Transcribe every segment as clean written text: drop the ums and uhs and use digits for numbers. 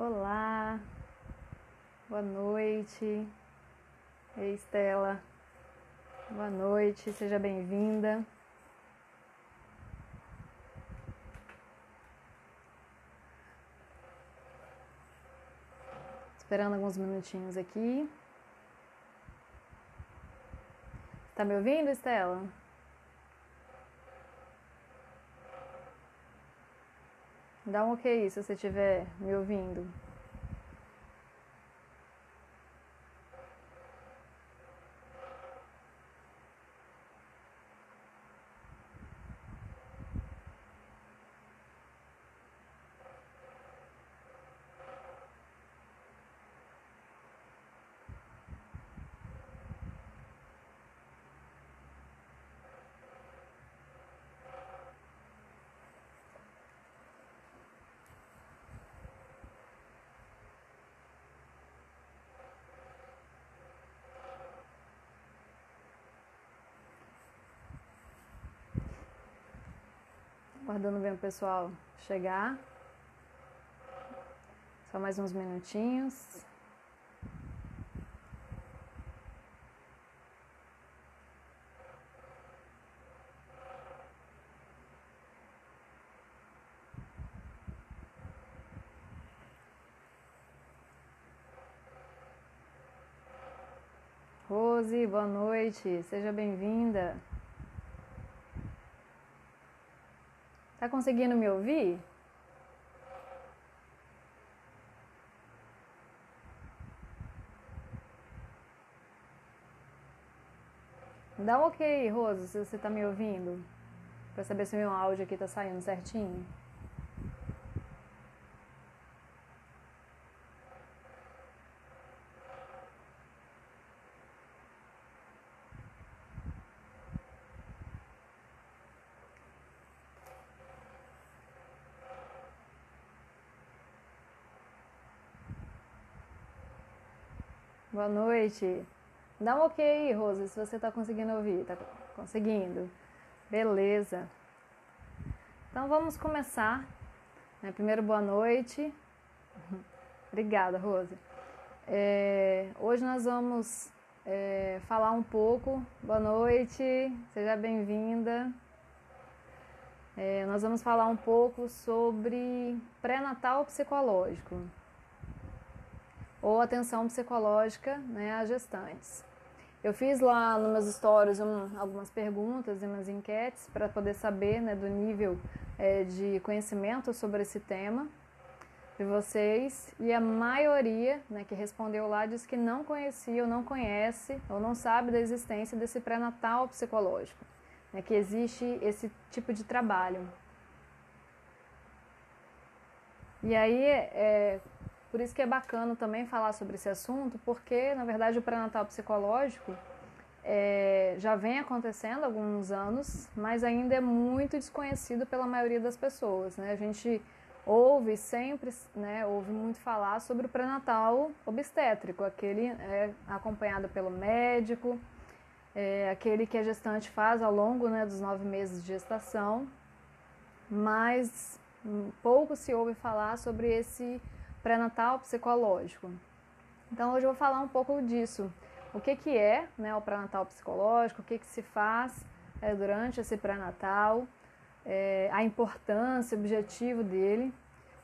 Olá, boa noite. Ei, Estela, boa noite, seja bem-vinda. Esperando alguns minutinhos aqui. Tá me ouvindo, Estela? Dá um ok se você estiver me ouvindo. Aguardando bem o pessoal chegar. Só mais uns minutinhos. Rose, boa noite, seja bem-vinda. Tá conseguindo me ouvir? Dá um ok, Rose, se você tá me ouvindo. Pra saber se o meu áudio aqui tá saindo certinho. Boa noite. Dá um ok aí, Rose, se você tá conseguindo ouvir. Tá conseguindo? Beleza. Então vamos começar. Primeiro, boa noite. Obrigada, Rose. Hoje nós vamos falar um pouco. Boa noite, seja bem-vinda. Nós vamos falar um pouco sobre pré-natal psicológico ou atenção psicológica, né, a gestantes. Eu fiz lá nos meus stories algumas perguntas e umas enquetes para poder saber, né, do nível de conhecimento sobre esse tema de vocês, e a maioria, né, que respondeu lá disse que não conhecia ou não conhece ou não sabe da existência desse pré-natal psicológico, né, que existe esse tipo de trabalho. E aí, por isso que é bacana também falar sobre esse assunto, porque, na verdade, o pré-natal psicológico já vem acontecendo há alguns anos, mas ainda é muito desconhecido pela maioria das pessoas, né? A gente ouve sempre, né, ouve muito falar sobre o pré-natal obstétrico, aquele acompanhado pelo médico, aquele que a gestante faz ao longo, né, dos 9 meses de gestação, mas pouco se ouve falar sobre esse pré-natal psicológico. Então hoje eu vou falar um pouco disso. O que é, né, o pré-natal psicológico, o que se faz durante esse pré-natal, a importância, o objetivo dele.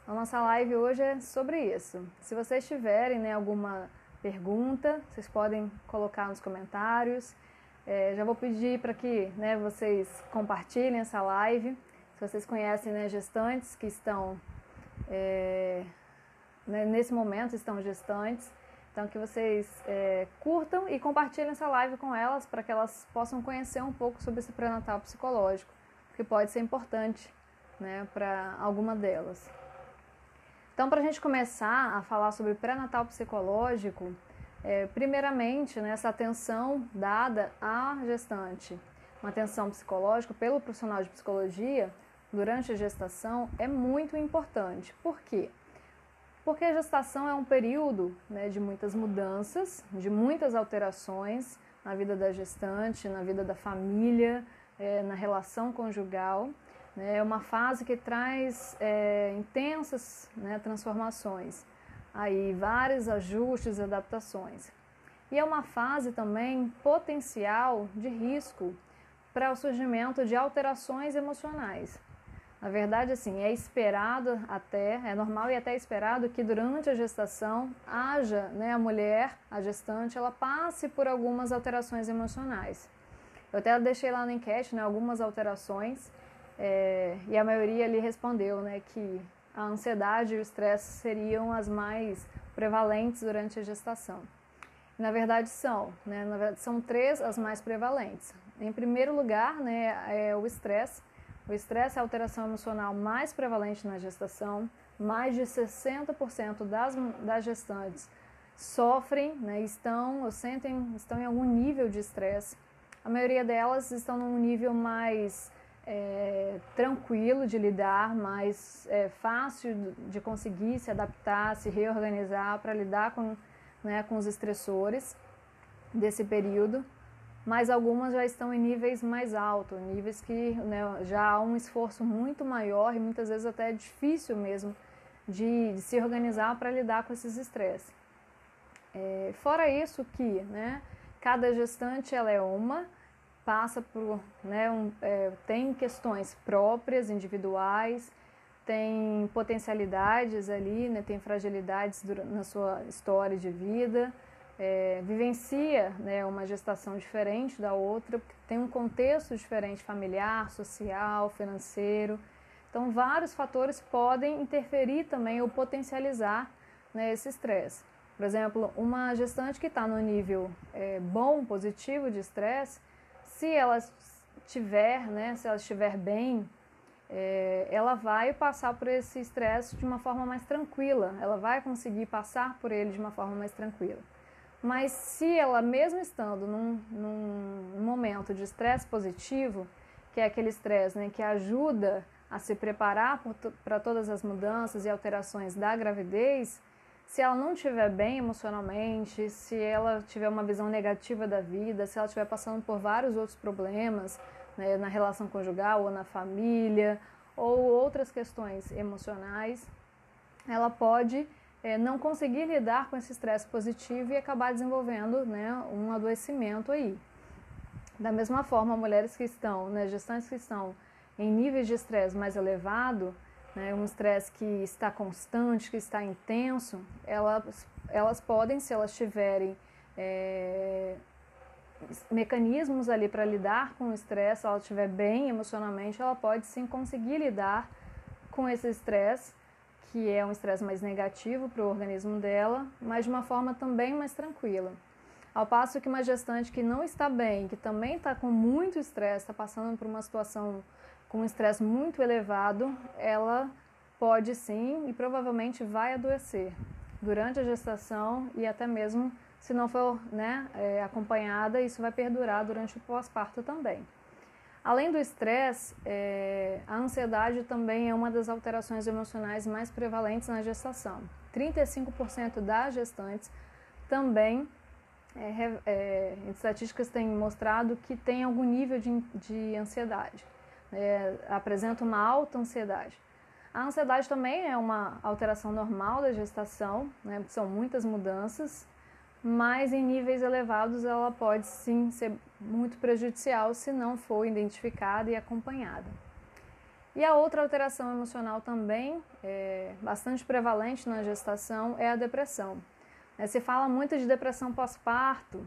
A nossa live hoje é sobre isso. Se vocês tiverem, né, alguma pergunta, vocês podem colocar nos comentários. Já vou pedir para que, né, vocês compartilhem essa live. Se vocês conhecem, né, gestantes que estão, né, nesse momento estão gestantes, então que vocês curtam e compartilhem essa live com elas para que elas possam conhecer um pouco sobre esse pré-natal psicológico, que pode ser importante, né, para alguma delas. Então, para a gente começar a falar sobre pré-natal psicológico, primeiramente, né, essa atenção dada à gestante, uma atenção psicológica pelo profissional de psicologia durante a gestação é muito importante. Por quê? Porque a gestação é um período, né, de muitas mudanças, de muitas alterações na vida da gestante, na vida da família, na relação conjugal. É uma fase que traz intensas, né, transformações. aí vários ajustes e adaptações. E é uma fase também potencial de risco para o surgimento de alterações emocionais. Na verdade, assim, é normal e até esperado que durante a gestação haja, né, a mulher, a gestante, ela passe por algumas alterações emocionais. Eu até deixei lá na enquete, né, algumas alterações, e a maioria ali respondeu, né, que a ansiedade e o estresse seriam as mais prevalentes durante a gestação. Na verdade são três as mais prevalentes. Em primeiro lugar, né, é o estresse. O estresse é a alteração emocional mais prevalente na gestação. Mais de 60% das gestantes sofrem, né, estão em algum nível de estresse. A maioria delas estão num nível mais tranquilo de lidar, mais fácil de conseguir se adaptar, se reorganizar para lidar com os estressores desse período, mas algumas já estão em níveis mais altos, níveis que, né, já há um esforço muito maior e muitas vezes até é difícil mesmo de se organizar para lidar com esses estresses. Fora isso que, né, cada gestante ela é passa por, né, tem questões próprias, individuais, tem potencialidades ali, né, tem fragilidades na sua história de vida, vivencia, né, uma gestação diferente da outra, porque tem um contexto diferente familiar, social, financeiro. Então, vários fatores podem interferir também ou potencializar, né, esse estresse. Por exemplo, uma gestante que está no nível bom, positivo de estresse, se ela estiver bem, ela vai passar por esse estresse de uma forma mais tranquila, ela vai conseguir passar por ele de uma forma mais tranquila. Mas se ela, mesmo estando num momento de estresse positivo, que é aquele estresse, né, que ajuda a se preparar para todas as mudanças e alterações da gravidez, se ela não estiver bem emocionalmente, se ela tiver uma visão negativa da vida, se ela estiver passando por vários outros problemas, né, na relação conjugal ou na família, ou outras questões emocionais, ela pode não conseguir lidar com esse estresse positivo e acabar desenvolvendo, né, um adoecimento aí. Da mesma forma, mulheres que estão, né, gestantes que estão em níveis de estresse mais elevado, né, um estresse que está constante, que está intenso, elas podem, se elas tiverem mecanismos ali para lidar com o estresse, se ela estiver bem emocionalmente, ela pode sim conseguir lidar com esse estresse, que é um estresse mais negativo para o organismo dela, mas de uma forma também mais tranquila. Ao passo que uma gestante que não está bem, que também está com muito estresse, está passando por uma situação com um estresse muito elevado, ela pode sim e provavelmente vai adoecer durante a gestação e até mesmo se não for, né, acompanhada, isso vai perdurar durante o pós-parto também. Além do estresse, a ansiedade também é uma das alterações emocionais mais prevalentes na gestação. 35% das gestantes também, estatísticas têm mostrado que tem algum nível de ansiedade, apresenta uma alta ansiedade. A ansiedade também é uma alteração normal da gestação, né, porque são muitas mudanças, mas em níveis elevados ela pode sim ser muito prejudicial se não for identificada e acompanhada. E a outra alteração emocional também, bastante prevalente na gestação, é a depressão. Se fala muito de depressão pós-parto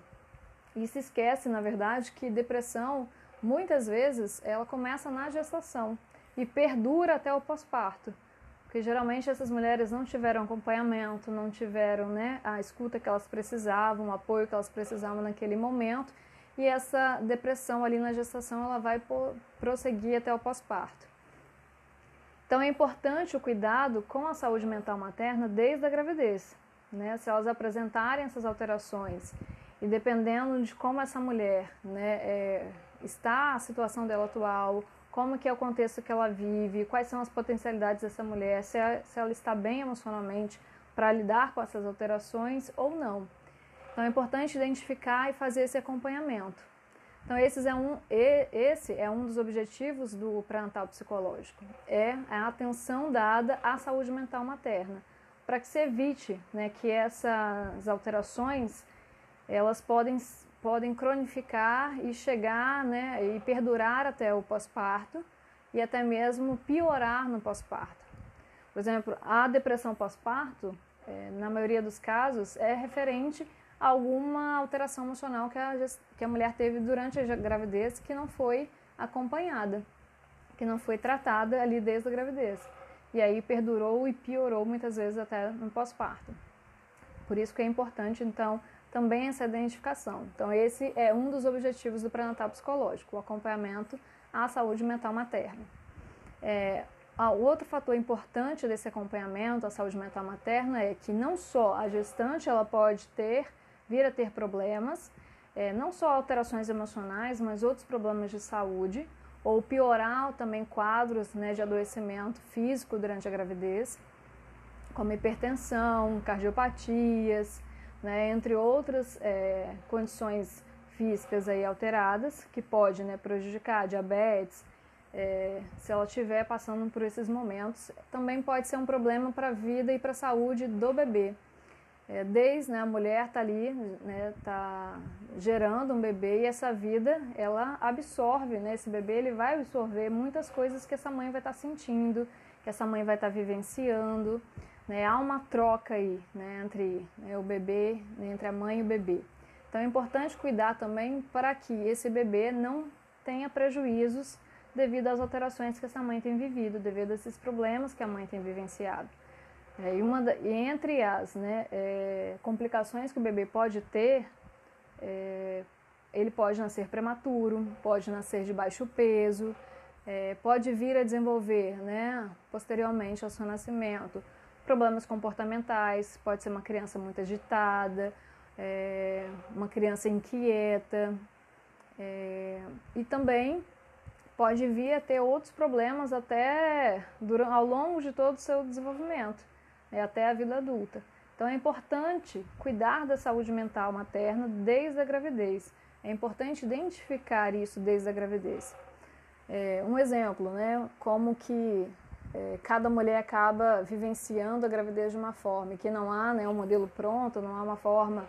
e se esquece, na verdade, que depressão, muitas vezes, ela começa na gestação e perdura até o pós-parto. Porque geralmente essas mulheres não tiveram acompanhamento, não tiveram, né, a escuta que elas precisavam, o apoio que elas precisavam naquele momento, e essa depressão ali na gestação ela vai prosseguir até o pós-parto. Então é importante o cuidado com a saúde mental materna desde a gravidez, né? Se elas apresentarem essas alterações e dependendo de como essa mulher, né, está a situação dela atual, como que é o contexto que ela vive, quais são as potencialidades dessa mulher, se ela está bem emocionalmente para lidar com essas alterações ou não. Então é importante identificar e fazer esse acompanhamento. Então esse é um dos objetivos do pré-natal psicológico, é a atenção dada à saúde mental materna, para que se evite, né, que essas alterações elas podem cronificar e chegar, né, e perdurar até o pós-parto e até mesmo piorar no pós-parto. Por exemplo, a depressão pós-parto, na maioria dos casos, é referente a alguma alteração emocional que a mulher teve durante a gravidez que não foi acompanhada, que não foi tratada ali desde a gravidez. E aí perdurou e piorou muitas vezes até no pós-parto. Por isso que é importante, então, também essa identificação. Então, esse é um dos objetivos do pré-natal psicológico, o acompanhamento à saúde mental materna. O outro fator importante desse acompanhamento à saúde mental materna é que não só a gestante ela pode vir a ter problemas, não só alterações emocionais, mas outros problemas de saúde, ou piorar também quadros, né, de adoecimento físico durante a gravidez, como hipertensão, cardiopatias, né, entre outras condições físicas aí alteradas, que pode, né, prejudicar a diabetes, se ela estiver passando por esses momentos. Também pode ser um problema para a vida e para a saúde do bebê. Desde, né, a mulher está ali, né, tá gerando um bebê e essa vida, ela absorve, né, esse bebê ele vai absorver muitas coisas que essa mãe vai estar sentindo, que essa mãe vai estar vivenciando, né, há uma troca aí, né, entre, né, o bebê, né, entre a mãe e o bebê. Então é importante cuidar também para que esse bebê não tenha prejuízos devido às alterações que essa mãe tem vivido, devido a esses problemas que a mãe tem vivenciado. E entre as, né, complicações que o bebê pode ter, ele pode nascer prematuro, pode nascer de baixo peso, pode vir a desenvolver, né, posteriormente ao seu nascimento, problemas comportamentais, pode ser uma criança muito agitada, uma criança inquieta, e também pode vir a ter outros problemas até ao longo de todo o seu desenvolvimento, até a vida adulta. Então é importante cuidar da saúde mental materna desde a gravidez. É importante identificar isso desde a gravidez. Um exemplo, né, como que cada mulher acaba vivenciando a gravidez de uma forma, e que não há, né, um modelo pronto, não há uma forma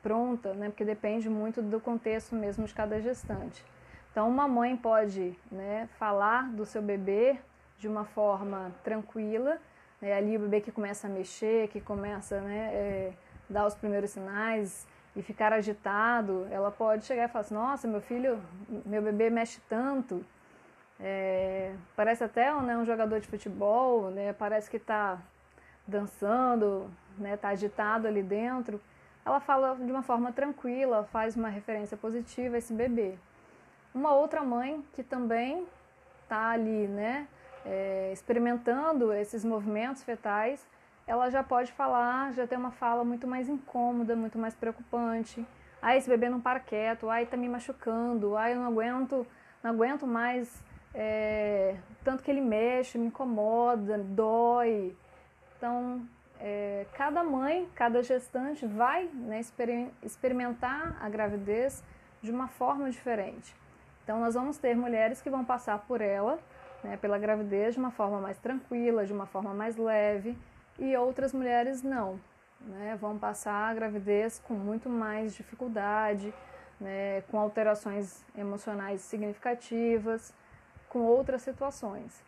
pronta, né, porque depende muito do contexto mesmo de cada gestante. Então, uma mãe pode, né, falar do seu bebê de uma forma tranquila, né, ali o bebê que começa a mexer, que começa, né, dar os primeiros sinais e ficar agitado, ela pode chegar e falar assim, nossa, meu bebê mexe tanto, parece até, né, um jogador de futebol, né, parece que está dançando, né, está agitado ali dentro. Ela fala de uma forma tranquila, faz uma referência positiva a esse bebê. Uma outra mãe que também está ali, né, experimentando esses movimentos fetais, ela já pode falar, já tem uma fala muito mais incômoda, muito mais preocupante. Ai, esse bebê não para quieto, ai, está me machucando, ai, eu não aguento mais, tanto que ele mexe, me incomoda, dói. Então, cada mãe, cada gestante vai, né, experimentar a gravidez de uma forma diferente. Então, nós vamos ter mulheres que vão passar por ela, né, pela gravidez de uma forma mais tranquila, de uma forma mais leve, e outras mulheres não, né, vão passar a gravidez com muito mais dificuldade, né, com alterações emocionais significativas, com outras situações.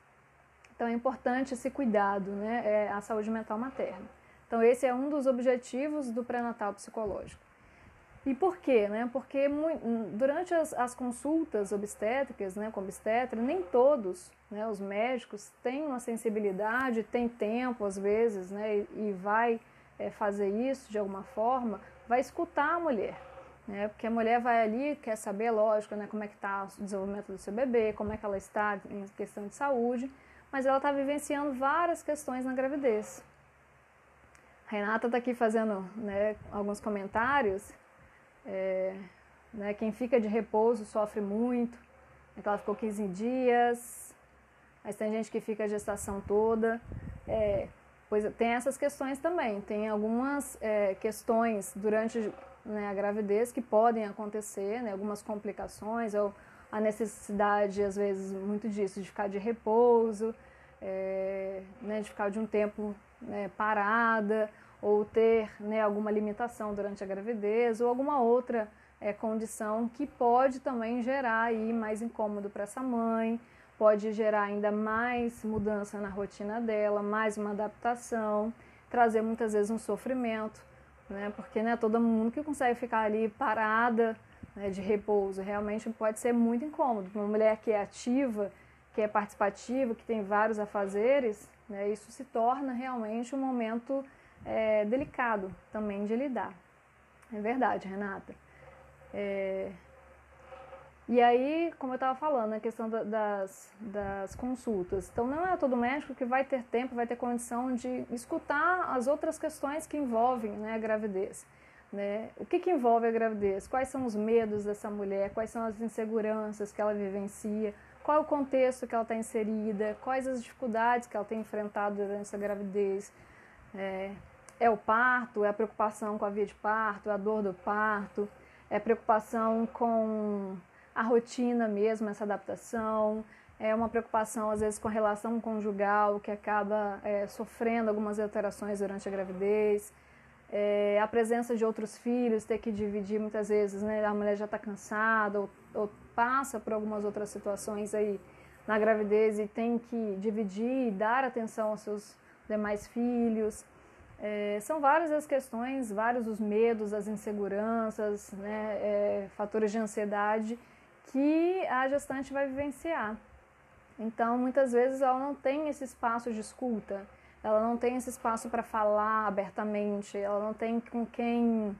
Então, é importante esse cuidado, né, a saúde mental materna. Então, esse é um dos objetivos do pré-natal psicológico. E por quê? Né? Porque durante as consultas obstétricas, né, com obstetra, nem todos, né, os médicos têm uma sensibilidade, têm tempo às vezes, né, e vai fazer isso de alguma forma, vai escutar a mulher. Né, porque a mulher vai ali, quer saber, lógico, né, como é que está o desenvolvimento do seu bebê, como é que ela está em questão de saúde, mas ela está vivenciando várias questões na gravidez. A Renata está aqui fazendo, né, alguns comentários. Né, quem fica de repouso sofre muito, ela ficou 15 dias, mas tem gente que fica a gestação toda, pois tem essas questões também, tem algumas questões durante, né, a gravidez que podem acontecer, né, algumas complicações, ou a necessidade às vezes muito disso, de ficar de repouso, né, de ficar de um tempo, né, parada, ou ter, né, alguma limitação durante a gravidez, ou alguma outra condição que pode também gerar aí mais incômodo para essa mãe, pode gerar ainda mais mudança na rotina dela, mais uma adaptação, trazer muitas vezes um sofrimento, né, porque não é todo mundo que consegue ficar ali parada, né, de repouso, realmente pode ser muito incômodo. Uma mulher que é ativa, que é participativa, que tem vários afazeres, né, isso se torna realmente um momento delicado também de lidar. É verdade, Renata. E aí, como eu estava falando, a questão das consultas. Então, não é todo médico que vai ter tempo, vai ter condição de escutar as outras questões que envolvem, né, a gravidez. Né? O que envolve a gravidez? Quais são os medos dessa mulher? Quais são as inseguranças que ela vivencia? Qual é o contexto que ela está inserida? Quais as dificuldades que ela tem enfrentado durante essa gravidez? É o parto? É a preocupação com a via de parto? É a dor do parto? É a preocupação com a rotina mesmo, essa adaptação? É uma preocupação, às vezes, com a relação conjugal, que acaba sofrendo algumas alterações durante a gravidez? A presença de outros filhos, ter que dividir muitas vezes, né, a mulher já está cansada ou passa por algumas outras situações aí na gravidez e tem que dividir e dar atenção aos seus demais filhos. São várias as questões, vários os medos, as inseguranças, né, fatores de ansiedade que a gestante vai vivenciar. Então, muitas vezes ela não tem esse espaço de escuta, ela não tem esse espaço para falar abertamente, ela não tem com quem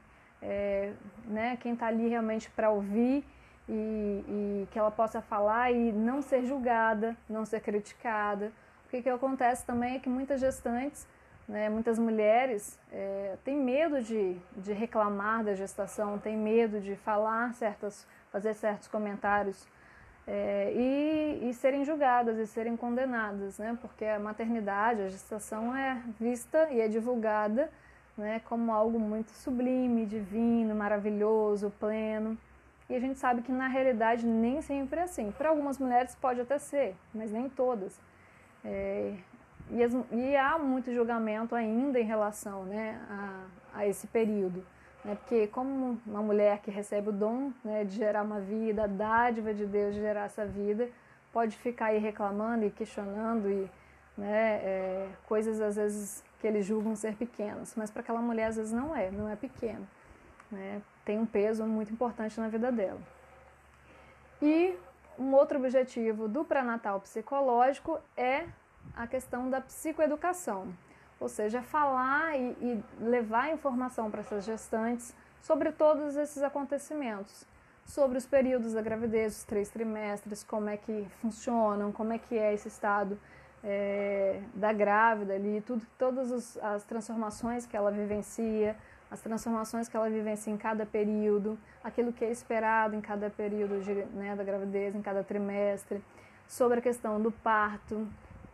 né, quem está ali realmente para ouvir e que ela possa falar e não ser julgada, não ser criticada. Porque o que acontece também é que muitas gestantes, né, muitas mulheres têm medo de reclamar da gestação, têm medo de fazer certos comentários e serem julgadas e serem condenadas, né? Porque a maternidade, a gestação é vista e é divulgada, né, como algo muito sublime, divino, maravilhoso, pleno. E a gente sabe que na realidade nem sempre é assim. Para algumas mulheres pode até ser, mas nem todas. E há muito julgamento ainda em relação, né, a esse período. Porque como uma mulher que recebe o dom, né, de gerar uma vida, a dádiva de Deus de gerar essa vida, pode ficar aí reclamando e questionando e, né, coisas às vezes que eles julgam ser pequenas, mas para aquela mulher às vezes não é pequeno, né, tem um peso muito importante na vida dela. E um outro objetivo do pré-natal psicológico é a questão da psicoeducação. Ou seja, falar e levar informação para essas gestantes sobre todos esses acontecimentos, sobre os períodos da gravidez, os 3 trimestres, como é que funcionam, como é que é esse estado da grávida ali, todas as transformações que ela vivencia, as transformações que ela vivencia em cada período, aquilo que é esperado em cada período né, da gravidez, em cada trimestre, sobre a questão do parto,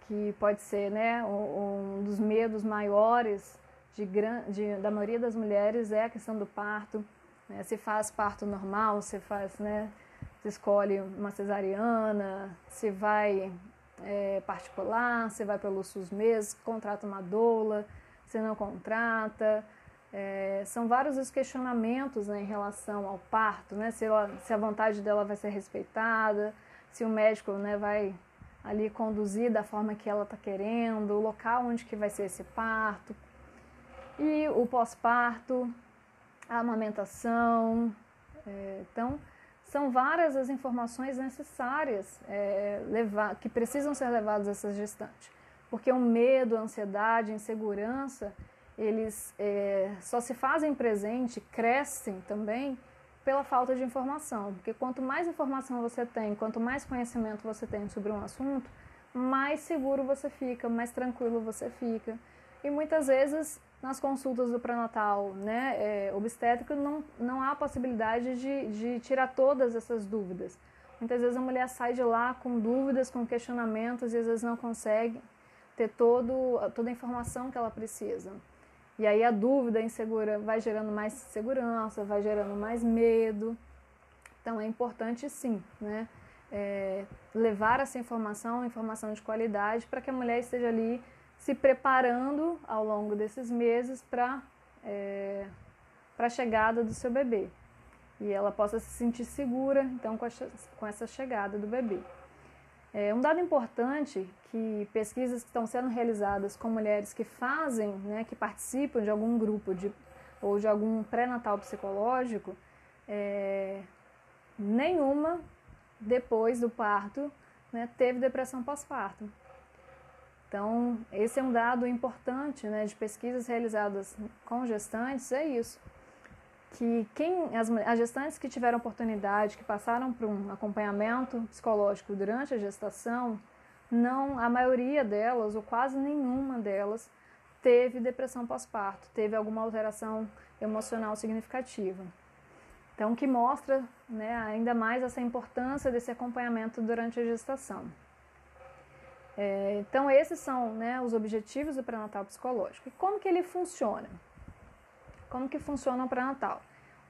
que pode ser, né, um dos medos maiores da maioria das mulheres é a questão do parto, né, se faz parto normal, se escolhe uma cesariana, se vai particular, se vai pelo SUS mesmo, contrata uma doula, se não contrata. São vários os questionamentos, né, em relação ao parto, né, se a vontade dela vai ser respeitada, se o médico, né, vai ali conduzir da forma que ela está querendo, o local onde que vai ser esse parto, e o pós-parto, a amamentação. Então, são várias as informações necessárias que precisam ser levadas a essa gestante, porque o medo, a ansiedade, a insegurança, eles só se fazem presente, crescem também pela falta de informação, porque quanto mais informação você tem, quanto mais conhecimento você tem sobre um assunto, mais seguro você fica, mais tranquilo você fica. E muitas vezes nas consultas do pré-natal, né, obstétrico, não há possibilidade de tirar todas essas dúvidas. Muitas vezes a mulher sai de lá com dúvidas, com questionamentos e às vezes não consegue ter toda a informação que ela precisa. E aí a dúvida, a insegura, vai gerando mais insegurança, vai gerando mais medo. Então é importante sim, né, levar essa informação de qualidade, para que a mulher esteja ali se preparando ao longo desses meses para a chegada do seu bebê. E ela possa se sentir segura, então, com essa chegada do bebê. Um dado importante, que pesquisas que estão sendo realizadas com mulheres que fazem, né, que participam de algum grupo ou de algum pré-natal psicológico, nenhuma, depois do parto, né, teve depressão pós-parto. Então, esse é um dado importante, né, de pesquisas realizadas com gestantes, é isso. Que as gestantes que tiveram oportunidade, que passaram por um acompanhamento psicológico durante a gestação, a maioria delas, ou quase nenhuma delas, teve depressão pós-parto, teve alguma alteração emocional significativa. Então, que mostra, né, ainda mais essa importância desse acompanhamento durante a gestação. Então, esses são, né, os objetivos do pré-natal psicológico. E como que ele funciona? Como que funciona o pré-natal?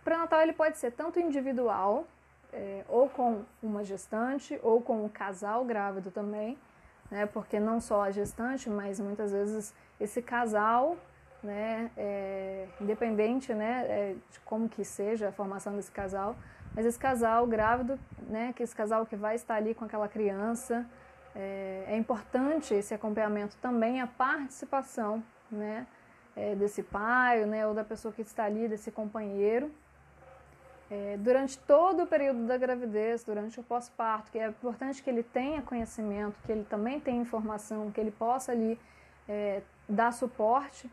O pré-natal ele pode ser tanto individual, ou com uma gestante, ou com um casal grávido também, né, porque não só a gestante, mas muitas vezes esse casal, né, independente, né, de como que seja a formação desse casal, mas esse casal grávido, né, que esse casal que vai estar ali com aquela criança, é importante esse acompanhamento também, a participação, né, desse pai, né, ou da pessoa que está ali, desse companheiro, durante todo o período da gravidez, durante o pós-parto, que é importante que ele tenha conhecimento, que ele também tenha informação, que ele possa ali dar suporte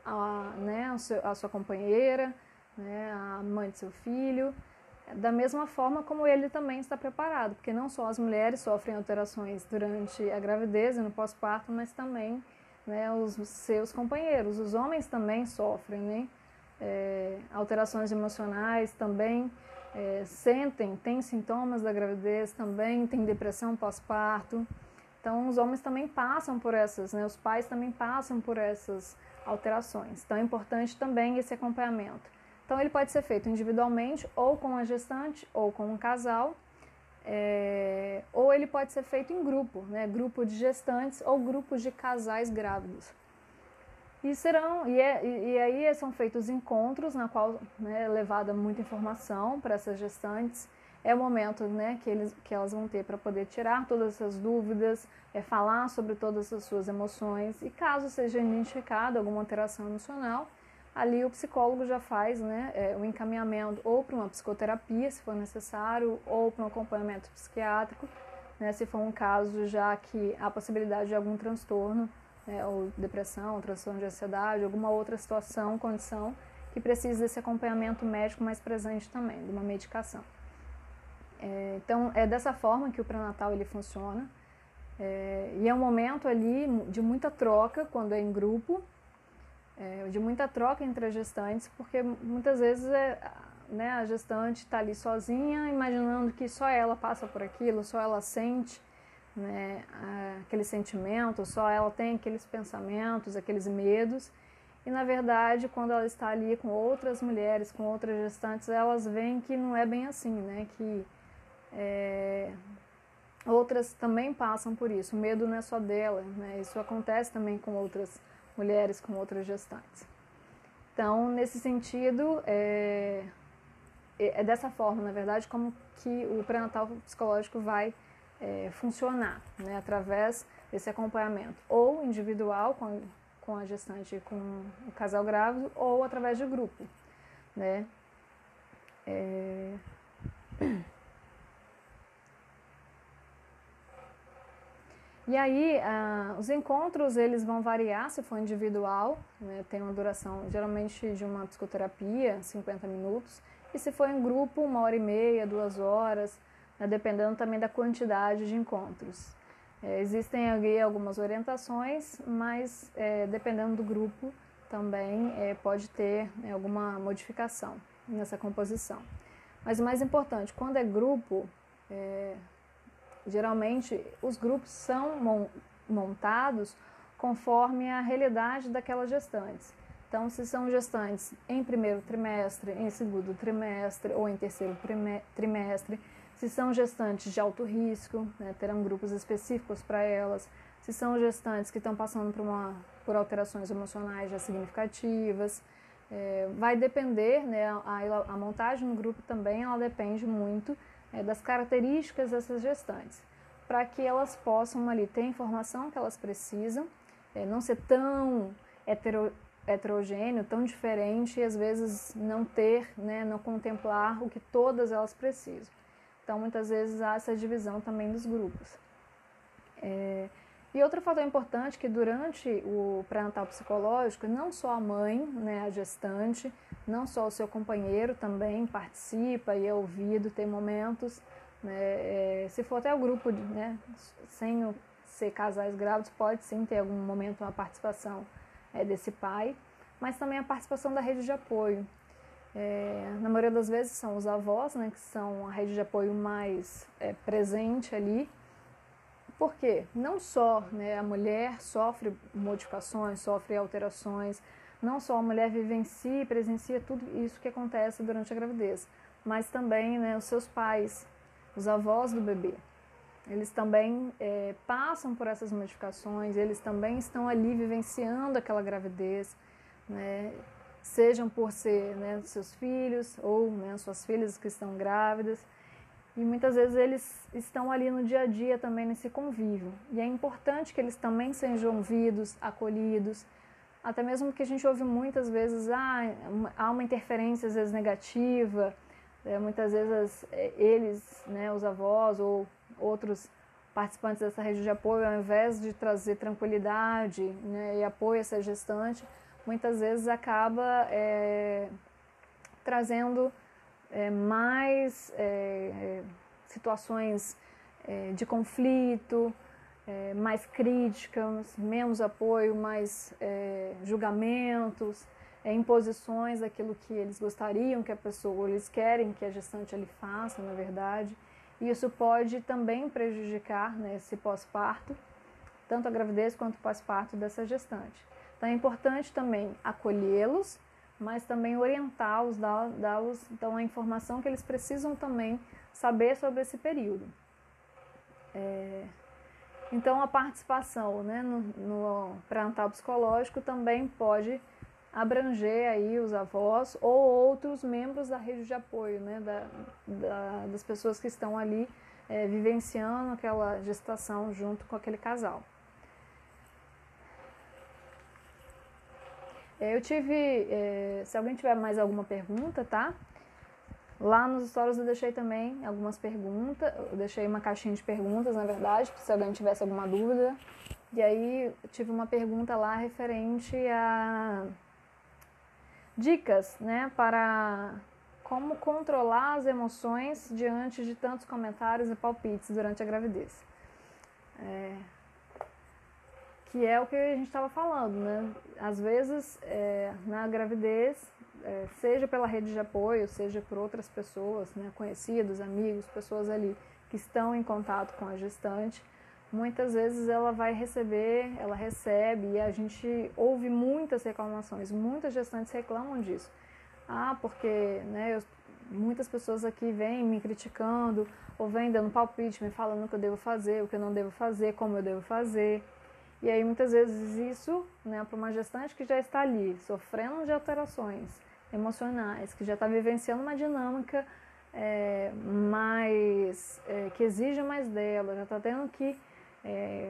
à sua companheira, né, à mãe de seu filho, da mesma forma como ele também está preparado, porque não só as mulheres sofrem alterações durante a gravidez e no pós-parto, mas também, né, os seus companheiros. Os homens também sofrem, né, alterações emocionais também, têm sintomas da gravidez também, têm depressão pós-parto. Então, os homens também passam por essas, né, os pais também passam por essas alterações. Então, é importante também esse acompanhamento. Então, ele pode ser feito individualmente, ou com a gestante, ou com um casal, ou ele pode ser feito em grupo, né, grupo de gestantes ou grupos de casais grávidos. E aí são feitos encontros, na qual, né, é levada muita informação para essas gestantes. É o momento, né, que elas vão ter para poder tirar todas essas dúvidas, falar sobre todas as suas emoções. E caso seja identificada alguma alteração emocional, ali o psicólogo já faz, né, o encaminhamento ou para uma psicoterapia, se for necessário, ou para um acompanhamento psiquiátrico, né, se for um caso já que há possibilidade de algum transtorno, ou depressão, transtorno de ansiedade, alguma outra situação, condição, que precisa desse acompanhamento médico mais presente também, de uma medicação. Então, é dessa forma que o pré-natal ele funciona, e é um momento ali de muita troca, quando é em grupo, de muita troca entre as gestantes, porque muitas vezes né, a gestante está ali sozinha, imaginando que só ela passa por aquilo, só ela sente, né, aquele sentimento, só ela tem aqueles pensamentos, aqueles medos, e na verdade quando ela está ali com outras mulheres, com outras gestantes, elas veem que não é bem assim, né, que outras também passam por isso, o medo não é só dela, né, isso acontece também com outras mulheres, com outras gestantes. Então, nesse sentido, é dessa forma, na verdade, como que o pré-natal psicológico vai funcionar, né, através desse acompanhamento, ou individual com a gestante e com o casal grávido, ou através de grupo, né. E aí, os encontros eles vão variar se for individual, né, tem uma duração geralmente de uma psicoterapia, 50 minutos, e se for em grupo, 1h30, 2 horas, né, dependendo também da quantidade de encontros. Existem ali algumas orientações, mas dependendo do grupo também pode ter alguma modificação nessa composição. Mas o mais importante, quando é grupo, geralmente os grupos são montados conforme a realidade daquelas gestantes. Então, se são gestantes em primeiro trimestre, em segundo trimestre ou em terceiro trimestre, Se são gestantes de alto risco, né, terão grupos específicos para elas. Se são gestantes que estão passando por alterações emocionais já significativas. Vai depender, né, a montagem no grupo também ela depende muito das características dessas gestantes, para que elas possam ali ter a informação que elas precisam, não ser tão heterogêneo, tão diferente e às vezes não ter, né, não contemplar o que todas elas precisam. Então, muitas vezes há essa divisão também dos grupos. E outro fator importante é que durante o pré-natal psicológico, não só a mãe, né, a gestante, não só o seu companheiro também participa e é ouvido, tem momentos, né, se for até o grupo, né, sem ser casais grávidos, pode sim ter algum momento uma participação desse pai, mas também a participação da rede de apoio. Na maioria das vezes são os avós, né, que são a rede de apoio mais presente ali. Por quê? Não só, né, a mulher sofre modificações, sofre alterações, não só a mulher vivencia e presencia tudo isso que acontece durante a gravidez, mas também, né, os seus pais, os avós do bebê. Eles também passam por essas modificações, eles também estão ali vivenciando aquela gravidez, né, sejam por ser, né, seus filhos ou, né, suas filhas que estão grávidas. E muitas vezes eles estão ali no dia a dia também nesse convívio. E é importante que eles também sejam ouvidos, acolhidos. Até mesmo que a gente ouve muitas vezes, há uma interferência às vezes negativa. Muitas vezes eles, né, os avós ou outros participantes dessa rede de apoio, ao invés de trazer tranquilidade, né, e apoio a essa gestante, muitas vezes acaba trazendo mais situações de conflito, mais críticas, menos apoio, mais julgamentos, imposições daquilo que eles gostariam que a pessoa, eles querem que a gestante ele faça, na verdade. E isso pode também prejudicar, né, esse pós-parto, tanto a gravidez quanto o pós-parto dessa gestante. Então é importante também acolhê-los, mas também orientá-los, dar-los então, a informação que eles precisam também saber sobre esse período. Então, a participação, né, no pré-natal psicológico também pode abranger aí os avós ou outros membros da rede de apoio, né, das pessoas que estão ali vivenciando aquela gestação junto com aquele casal. Eu tive, se alguém tiver mais alguma pergunta, tá? Lá nos stories eu deixei também algumas perguntas, eu deixei uma caixinha de perguntas, na verdade, se alguém tivesse alguma dúvida. E aí eu tive uma pergunta lá referente a dicas, né, para como controlar as emoções diante de tantos comentários e palpites durante a gravidez. Que é o que a gente estava falando, né? Às vezes, na gravidez, seja pela rede de apoio, seja por outras pessoas, né, conhecidos, amigos, pessoas ali que estão em contato com a gestante, muitas vezes ela recebe e a gente ouve muitas reclamações, muitas gestantes reclamam disso. Porque, né, muitas pessoas aqui vêm me criticando ou vêm dando palpite, me falando o que eu devo fazer, o que eu não devo fazer, como eu devo fazer. E aí muitas vezes isso, né, para uma gestante que já está ali, sofrendo de alterações emocionais, que já está vivenciando uma dinâmica que exige mais dela, já está tendo que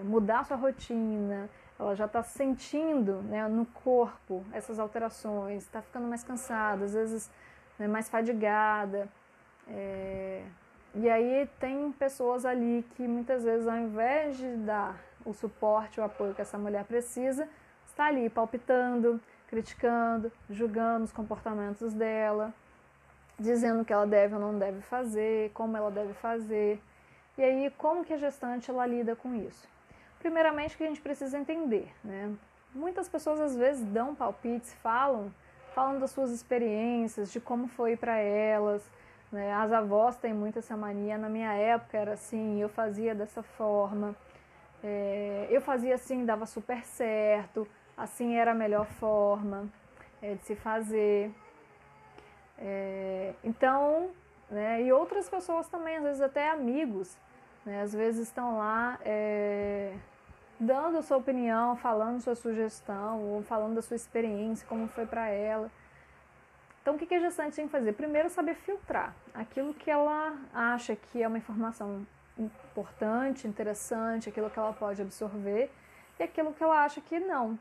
mudar sua rotina, ela já está sentindo, né, no corpo essas alterações, está ficando mais cansada, às vezes, né, mais fadigada. E aí tem pessoas ali que muitas vezes, ao invés de dar o suporte, o apoio que essa mulher precisa, está ali palpitando, criticando, julgando os comportamentos dela, dizendo o que ela deve ou não deve fazer, como ela deve fazer. E aí, como que a gestante ela lida com isso? Primeiramente, que a gente precisa entender, né? Muitas pessoas às vezes dão palpites, falam das suas experiências, de como foi para elas, né? As avós têm muito essa mania. Na minha época era assim, eu fazia dessa forma. Eu fazia assim, dava super certo, assim era a melhor forma de se fazer. Então, né? E outras pessoas também, às vezes até amigos, né? Às vezes estão lá dando sua opinião, falando sua sugestão, ou falando da sua experiência, como foi para ela. Então, o que a gestante tem que fazer? Primeiro, saber filtrar aquilo que ela acha que é uma informação importante, interessante, aquilo que ela pode absorver, e aquilo que ela acha que não,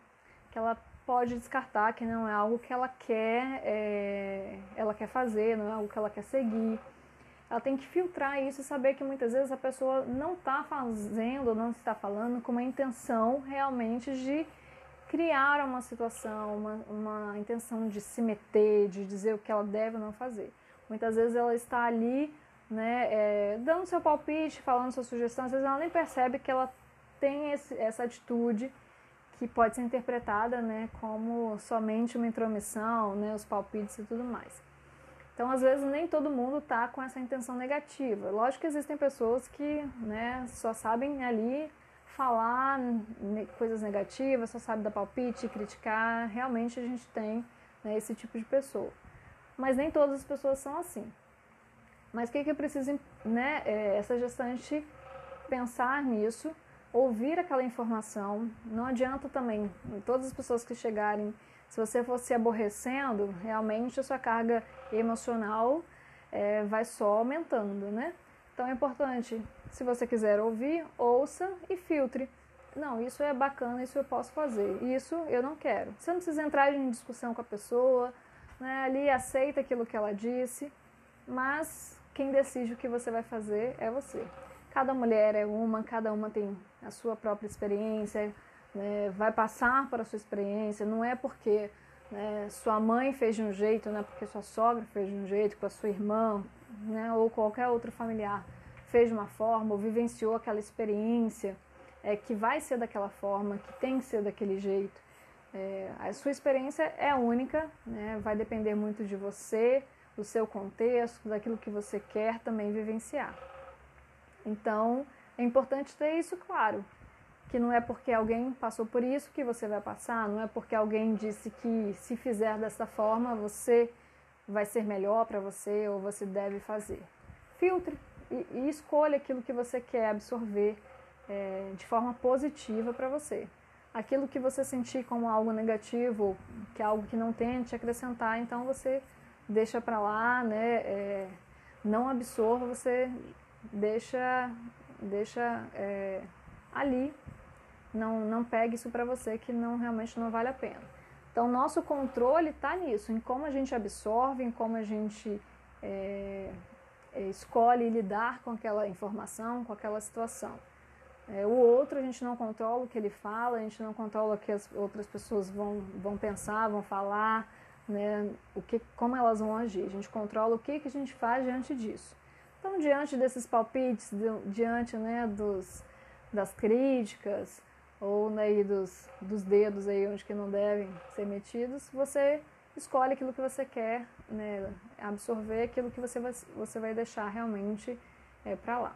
que ela pode descartar, que não é algo que ela quer fazer, não é algo que ela quer seguir. Ela tem que filtrar isso e saber que muitas vezes a pessoa não está fazendo, não está falando com uma intenção realmente de criar uma situação, uma intenção de se meter, de dizer o que ela deve ou não fazer. Muitas vezes ela está ali, né, dando seu palpite, falando sua sugestão, às vezes ela nem percebe que ela tem essa atitude que pode ser interpretada, né, como somente uma intromissão, né, os palpites e tudo mais. Então, às vezes, nem todo mundo está com essa intenção negativa. Lógico que existem pessoas que, né, só sabem ali falar coisas negativas, só sabe dar palpite, criticar. Realmente a gente tem, né, esse tipo de pessoa. Mas nem todas as pessoas são assim. Mas o que é preciso, né, essa gestante pensar nisso, ouvir aquela informação. Não adianta também, todas as pessoas que chegarem, se você for se aborrecendo, realmente a sua carga emocional vai só aumentando, né? Então é importante, se você quiser ouvir, ouça e filtre. Não, isso é bacana, isso eu posso fazer, isso eu não quero. Você não precisa entrar em discussão com a pessoa, né? Ali aceita aquilo que ela disse, mas quem decide o que você vai fazer é você. Cada mulher é uma, cada uma tem a sua própria experiência, né? Vai passar para a sua experiência, não é porque, né, sua mãe fez de um jeito, não é porque sua sogra fez de um jeito, com a sua irmã, né, ou qualquer outro familiar fez de uma forma, ou vivenciou aquela experiência, que vai ser daquela forma, que tem que ser daquele jeito. A sua experiência é única, né, vai depender muito de você, do seu contexto, daquilo que você quer também vivenciar. Então, é importante ter isso claro, que não é porque alguém passou por isso que você vai passar, não é porque alguém disse que se fizer dessa forma você vai ser melhor para você ou você deve fazer. Filtre e escolha aquilo que você quer absorver de forma positiva para você. Aquilo que você sentir como algo negativo, que é algo que não tem te acrescentar, então você deixa para lá, né? Não absorva, você deixa ali. Não pegue isso para você que realmente não vale a pena. Então, nosso controle está nisso, em como a gente absorve, em como a gente escolhe lidar com aquela informação, com aquela situação. O outro a gente não controla o que ele fala, a gente não controla o que as outras pessoas vão pensar, vão falar, né, como elas vão agir. A gente controla o que a gente faz diante disso. Então, diante desses palpites, diante, né, das críticas, ou aí dos dedos aí onde que não devem ser metidos, você escolhe aquilo que você quer, né, absorver, aquilo que você vai deixar realmente para lá.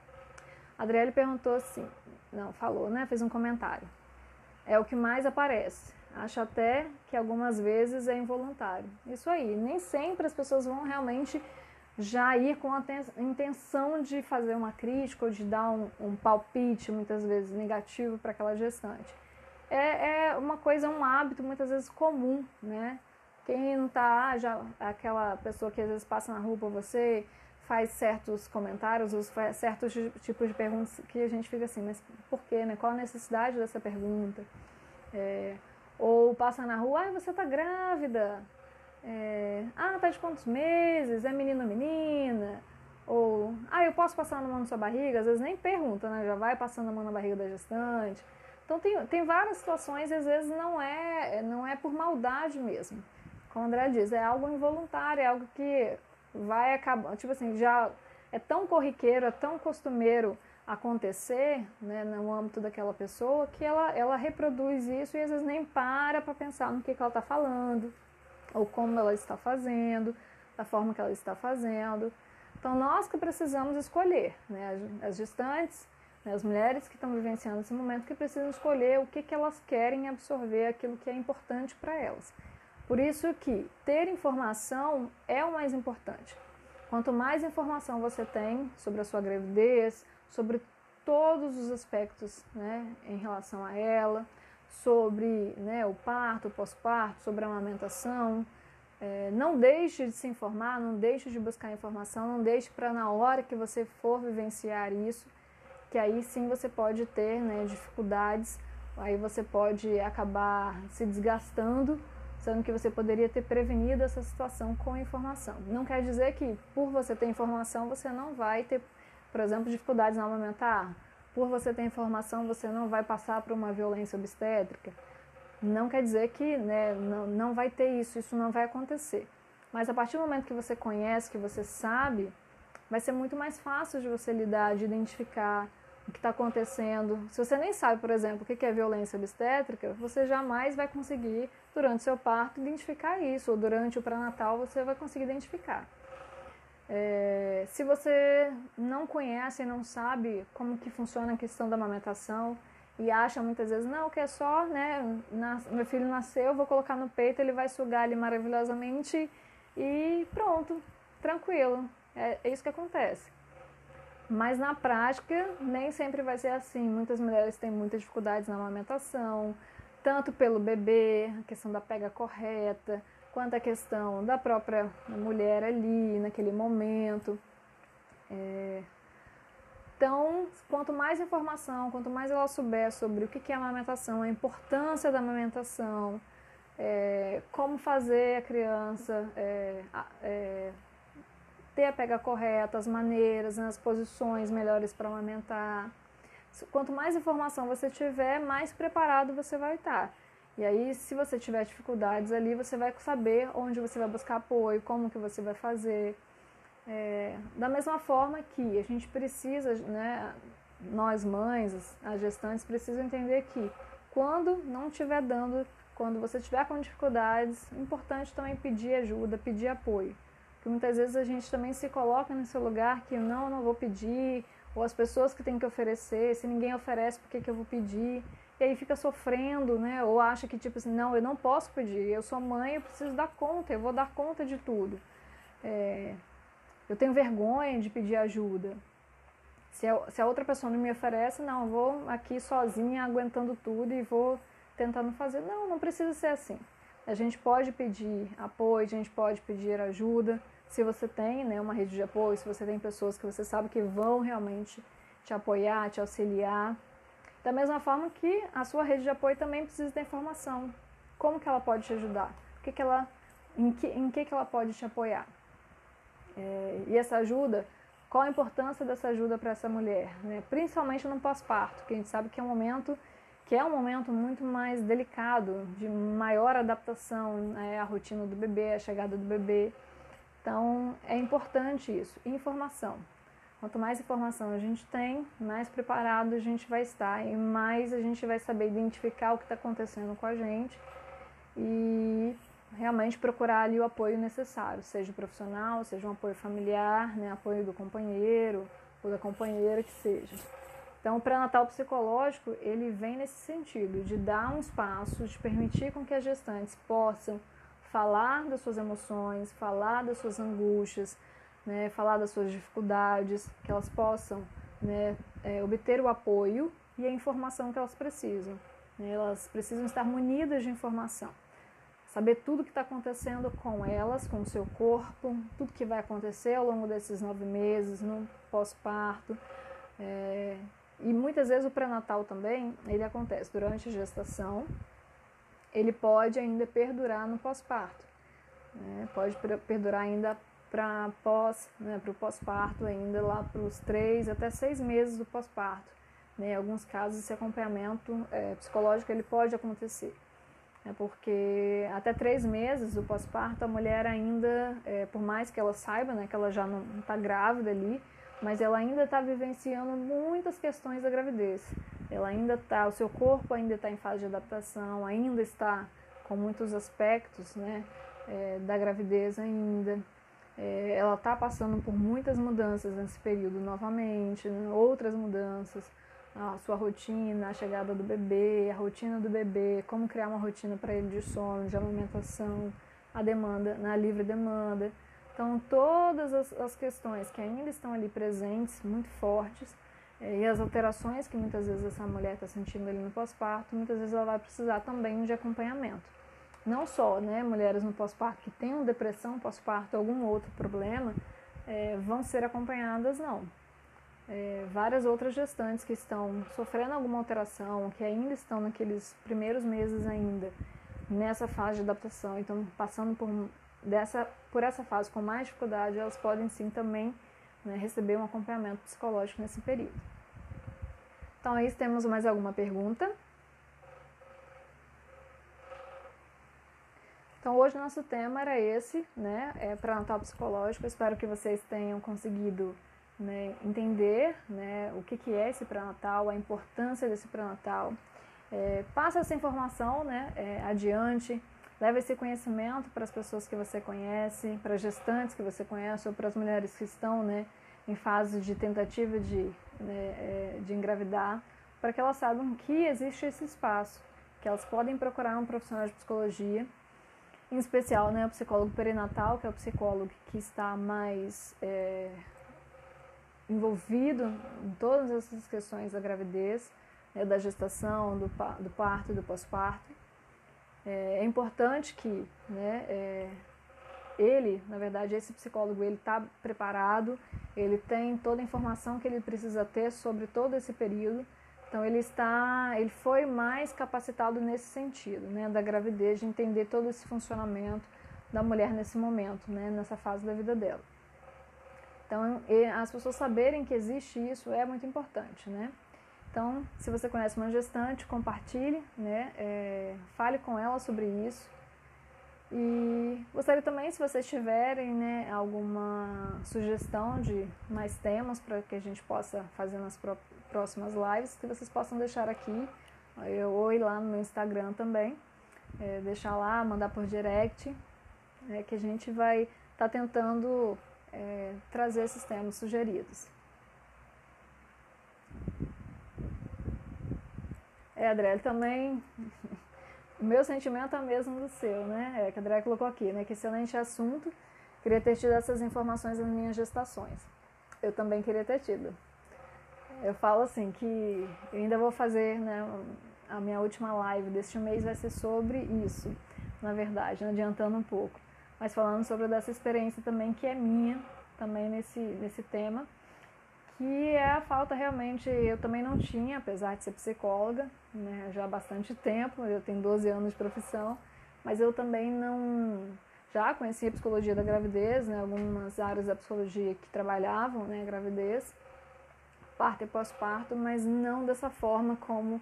A Adriele perguntou assim, falou, né, fez um comentário. É o que mais aparece. Acho até que algumas vezes é involuntário. Isso aí, nem sempre as pessoas vão realmente já ir com a intenção de fazer uma crítica ou de dar um palpite, muitas vezes negativo para aquela gestante. É uma coisa, um hábito muitas vezes comum, né? Quem não está, aquela pessoa que às vezes passa na rua por você, faz certos comentários, ou faz certos tipos de perguntas que a gente fica assim, mas por quê, né? Qual a necessidade dessa pergunta? Ou passa na rua, você está grávida? Tá de quantos meses? É menino ou menina? Ou, eu posso passar a mão na sua barriga? Às vezes nem pergunta, né? Já vai passando a mão na barriga da gestante. Então tem várias situações e às vezes não é por maldade mesmo. Como o André diz, é algo involuntário, é algo que vai acabar, tipo assim, já é tão corriqueiro, é tão costumeiro acontecer, né, no âmbito daquela pessoa, que ela reproduz isso e às vezes nem para pensar no que ela está falando, ou como ela está fazendo, da forma que ela está fazendo. Então, nós que precisamos escolher, né, as gestantes, né, as mulheres que estão vivenciando esse momento, que precisam escolher o que elas querem absorver, aquilo que é importante para elas. Por isso que ter informação é o mais importante. Quanto mais informação você tem sobre a sua gravidez, sobre todos os aspectos, né, em relação a ela, sobre, né, o parto, o pós-parto, sobre a amamentação, não deixe de se informar, não deixe de buscar informação, não deixe para na hora que você for vivenciar isso, que aí sim você pode ter, né, dificuldades, aí você pode acabar se desgastando, sendo que você poderia ter prevenido essa situação com informação. Não quer dizer que por você ter informação você não vai ter, por exemplo, dificuldades na amamentar. Por você ter informação você não vai passar por uma violência obstétrica. Não quer dizer que, né, não vai ter isso não vai acontecer. Mas a partir do momento que você conhece, que você sabe, vai ser muito mais fácil de você lidar, de identificar o que está acontecendo. Se você nem sabe, por exemplo, o que é violência obstétrica, você jamais vai conseguir, durante o seu parto, identificar isso, ou durante o pré-natal você vai conseguir identificar. Se você não conhece e não sabe como que funciona a questão da amamentação, e acha muitas vezes, não, que é só, né, meu filho nasceu, eu vou colocar no peito, ele vai sugar ali maravilhosamente e pronto, tranquilo. É isso que acontece. Mas na prática, nem sempre vai ser assim. Muitas mulheres têm muitas dificuldades na amamentação, tanto pelo bebê, a questão da pega correta, quanto a questão da própria mulher ali, naquele momento. Então, quanto mais informação, quanto mais ela souber sobre o que é a amamentação, a importância da amamentação, como fazer a criança ter a pega correta, as maneiras, as posições melhores para amamentar. Quanto mais informação você tiver, mais preparado você vai estar. E aí, se você tiver dificuldades ali, você vai saber onde você vai buscar apoio, como que você vai fazer. Da mesma forma que a gente precisa, né, nós mães, as gestantes, precisam entender que quando não estiver dando, quando você estiver com dificuldades, é importante também pedir ajuda, pedir apoio. Porque muitas vezes a gente também se coloca nesse lugar que eu não vou pedir, ou as pessoas que têm que oferecer, se ninguém oferece, por que eu vou pedir? E aí fica sofrendo, né? Ou acha que tipo assim, não, eu não posso pedir, eu sou mãe, eu preciso dar conta, eu vou dar conta de tudo. Eu tenho vergonha de pedir ajuda. Se a outra pessoa não me oferece, não, eu vou aqui sozinha aguentando tudo e vou tentando fazer. Não, não precisa ser assim. A gente pode pedir apoio, a gente pode pedir ajuda. Se você tem, né, uma rede de apoio, se você tem pessoas que você sabe que vão realmente te apoiar, te auxiliar. Da mesma forma que a sua rede de apoio também precisa ter informação. Como que ela pode te ajudar? Em que ela pode te apoiar? E essa ajuda, qual a importância dessa ajuda para essa mulher? Né? Principalmente no pós-parto, que a gente sabe que é um momento muito mais delicado, de maior adaptação, né, à rotina do bebê, à chegada do bebê. Então, é importante isso. Informação. Quanto mais informação a gente tem, mais preparado a gente vai estar e mais a gente vai saber identificar o que está acontecendo com a gente e realmente procurar ali o apoio necessário, seja profissional, seja um apoio familiar, né, apoio do companheiro ou da companheira que seja. Então, o pré-natal psicológico, ele vem nesse sentido, de dar um espaço, de permitir com que as gestantes possam falar das suas emoções, falar das suas angústias, né, falar das suas dificuldades, que elas possam, né, obter o apoio e a informação que elas precisam. Elas precisam estar munidas de informação. Saber tudo o que está acontecendo com elas, com o seu corpo, tudo que vai acontecer ao longo desses 9 meses, no pós-parto. E muitas vezes o pré-natal também, ele acontece durante a gestação, ele pode ainda perdurar no pós-parto. Pode perdurar ainda para o pós-parto, ainda lá para os 3 até 6 meses do pós-parto. Em alguns casos, esse acompanhamento psicológico ele pode acontecer. Porque até 3 meses do pós-parto, a mulher ainda, por mais que ela saiba, né, que ela já não está grávida ali, mas ela ainda está vivenciando muitas questões da gravidez. Ela ainda está, o seu corpo ainda está em fase de adaptação, ainda está com muitos aspectos, né, da gravidez ainda. Ela está passando por muitas mudanças nesse período novamente, né, outras mudanças. A sua rotina, a chegada do bebê, a rotina do bebê, como criar uma rotina para ele de sono, de amamentação, a demanda, na livre demanda. Então, todas as questões que ainda estão ali presentes, muito fortes, e as alterações que muitas vezes essa mulher está sentindo ali no pós-parto, muitas vezes ela vai precisar também de acompanhamento. Não só, né, mulheres no pós-parto que tenham depressão pós-parto, algum outro problema, vão ser acompanhadas, não. Várias outras gestantes que estão sofrendo alguma alteração, que ainda estão naqueles primeiros meses ainda, nessa fase de adaptação, então passando por essa fase com mais dificuldade, elas podem sim também, né, receber um acompanhamento psicológico nesse período. Então, aí temos mais alguma pergunta? Então, hoje o nosso tema era esse, né, pré-natal psicológico. Eu espero que vocês tenham conseguido, né, entender, né, o que é esse pré-natal, a importância desse pré-natal. Passa essa informação, né, adiante, leva esse conhecimento para as pessoas que você conhece, para as gestantes que você conhece ou para as mulheres que estão, né, em fase de tentativa de engravidar, para que elas saibam que existe esse espaço, que elas podem procurar um profissional de psicologia, em especial, né, o psicólogo perinatal, que é o psicólogo que está mais envolvido em todas essas questões da gravidez, da gestação, do parto e do pós-parto. É importante que, né, ele, na verdade, esse psicólogo, ele está preparado, ele tem toda a informação que ele precisa ter sobre todo esse período. Então ele foi mais capacitado nesse sentido, né, da gravidez, de entender todo esse funcionamento da mulher nesse momento, né, nessa fase da vida dela. Então as pessoas saberem que existe isso é muito importante, né? Então, se você conhece uma gestante, compartilhe, né, fale com ela sobre isso. E gostaria também, se vocês tiverem, né, alguma sugestão de mais temas para que a gente possa fazer nas próximas lives, que vocês possam deixar aqui, ou ir lá no meu Instagram também, deixar lá, mandar por direct, que a gente vai estar tentando trazer esses temas sugeridos. Adriele, também, o meu sentimento é o mesmo do seu, né? Que a Adriele colocou aqui, né? Que excelente assunto, queria ter tido essas informações nas minhas gestações. Eu também queria ter tido. Eu falo assim, que eu ainda vou fazer, né, a minha última live deste mês vai ser sobre isso, na verdade, adiantando um pouco. Mas falando sobre dessa experiência também, que é minha, também nesse tema, que é a falta realmente, eu também não tinha, apesar de ser psicóloga, né, já há bastante tempo, eu tenho 12 anos de profissão, mas eu também não, já conhecia a psicologia da gravidez, né, algumas áreas da psicologia que trabalhavam, né, gravidez, parto e pós-parto, mas não dessa forma como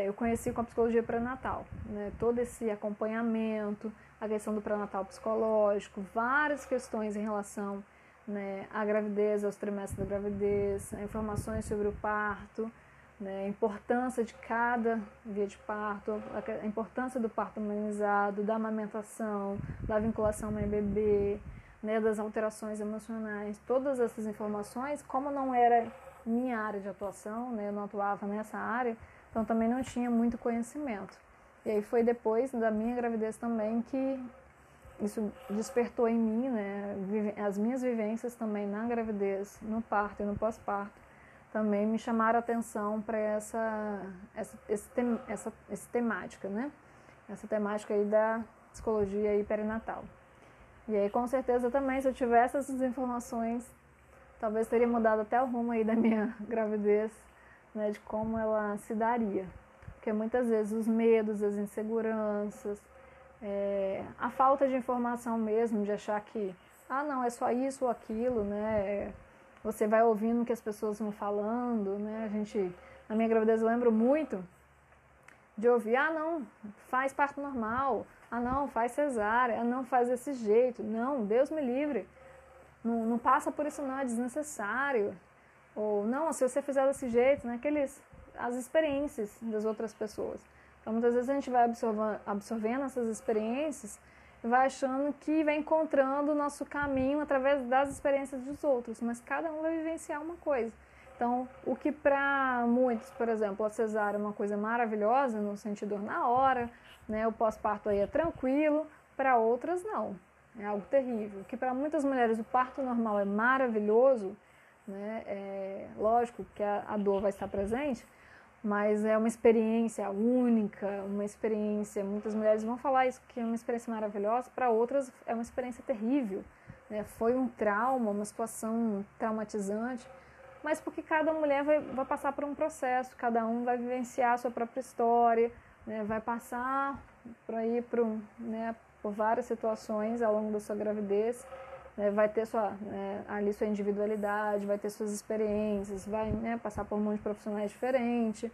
eu conheci com a psicologia pré-natal, né, todo esse acompanhamento, a questão do pré-natal psicológico, várias questões em relação, né, a gravidez, aos trimestres da gravidez, informações sobre o parto, né, a importância de cada via de parto, a importância do parto humanizado, da amamentação, da vinculação mãe-bebê, né, das alterações emocionais, todas essas informações, como não era minha área de atuação, né, eu não atuava nessa área, então também não tinha muito conhecimento. E aí foi depois da minha gravidez também que isso despertou em mim, né, as minhas vivências também na gravidez, no parto e no pós-parto, também me chamaram a atenção para essa temática, né, essa temática aí da psicologia aí perinatal. E aí com certeza também, se eu tivesse essas informações, talvez teria mudado até o rumo aí da minha gravidez, né, de como ela se daria. Porque muitas vezes os medos, as inseguranças, a falta de informação mesmo, de achar que, não, é só isso ou aquilo, né? Você vai ouvindo o que as pessoas vão falando, né? Na minha gravidez eu lembro muito de ouvir, não, faz parto normal, não, faz cesárea, não, faz desse jeito, não, Deus me livre, não passa por isso não, é desnecessário, ou não, se você fizer desse jeito, né? As experiências das outras pessoas. Então, muitas vezes a gente vai absorvendo essas experiências e vai achando que vai encontrando o nosso caminho através das experiências dos outros, mas cada um vai vivenciar uma coisa. Então, o que para muitos, por exemplo, a cesárea é uma coisa maravilhosa, no sentido na hora, né, o pós-parto aí é tranquilo, para outras não. é algo terrível. Que para muitas mulheres o parto normal é maravilhoso, né? Lógico que a dor vai estar presente, mas é uma experiência única, uma experiência, muitas mulheres vão falar isso, que é uma experiência maravilhosa, para outras é uma experiência terrível, né? Foi um trauma, uma situação traumatizante, mas porque cada mulher vai passar por um processo, cada um vai vivenciar a sua própria história, né? Vai passar por várias situações ao longo da sua gravidez, né? Vai ter ali sua individualidade, vai ter suas experiências, vai, né, passar por um monte de profissionais diferentes.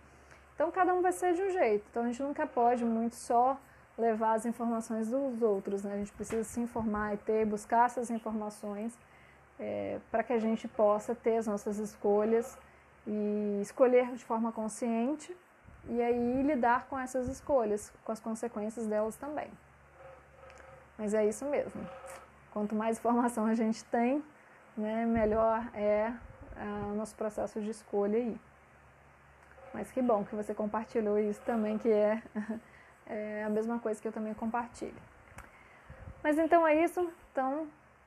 Então, cada um vai ser de um jeito. Então, a gente nunca pode muito só levar as informações dos outros, né? A gente precisa se informar e buscar essas informações para que a gente possa ter as nossas escolhas e escolher de forma consciente e aí lidar com essas escolhas, com as consequências delas também. Mas é isso mesmo. Quanto mais informação a gente tem, né, melhor é o nosso processo de escolha aí. Mas que bom que você compartilhou isso também, que é a mesma coisa que eu também compartilho. Mas então é isso. Então,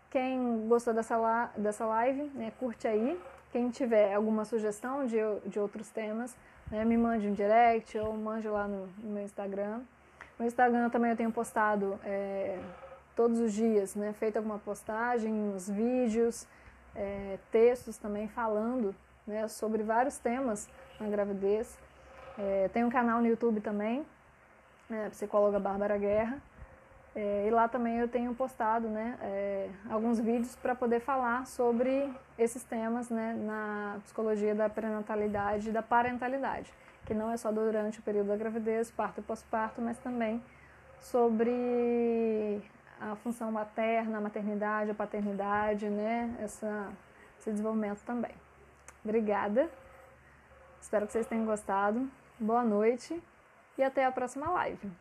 quem gostou dessa live, né, curte aí. Quem tiver alguma sugestão de outros temas, né, me mande um direct ou mande lá no meu Instagram. No Instagram também eu tenho postado todos os dias, né, feito alguma postagem, uns vídeos, textos também falando, né, sobre vários temas na gravidez. Tem um canal no YouTube também, psicóloga Bárbara Guerra. E lá também eu tenho postado, né, alguns vídeos para poder falar sobre esses temas, né, na psicologia da pré-natalidade e da parentalidade, que não é só durante o período da gravidez, parto e pós-parto, mas também sobre a função materna, a maternidade, a paternidade, né, esse desenvolvimento também. Obrigada, espero que vocês tenham gostado, boa noite e até a próxima live.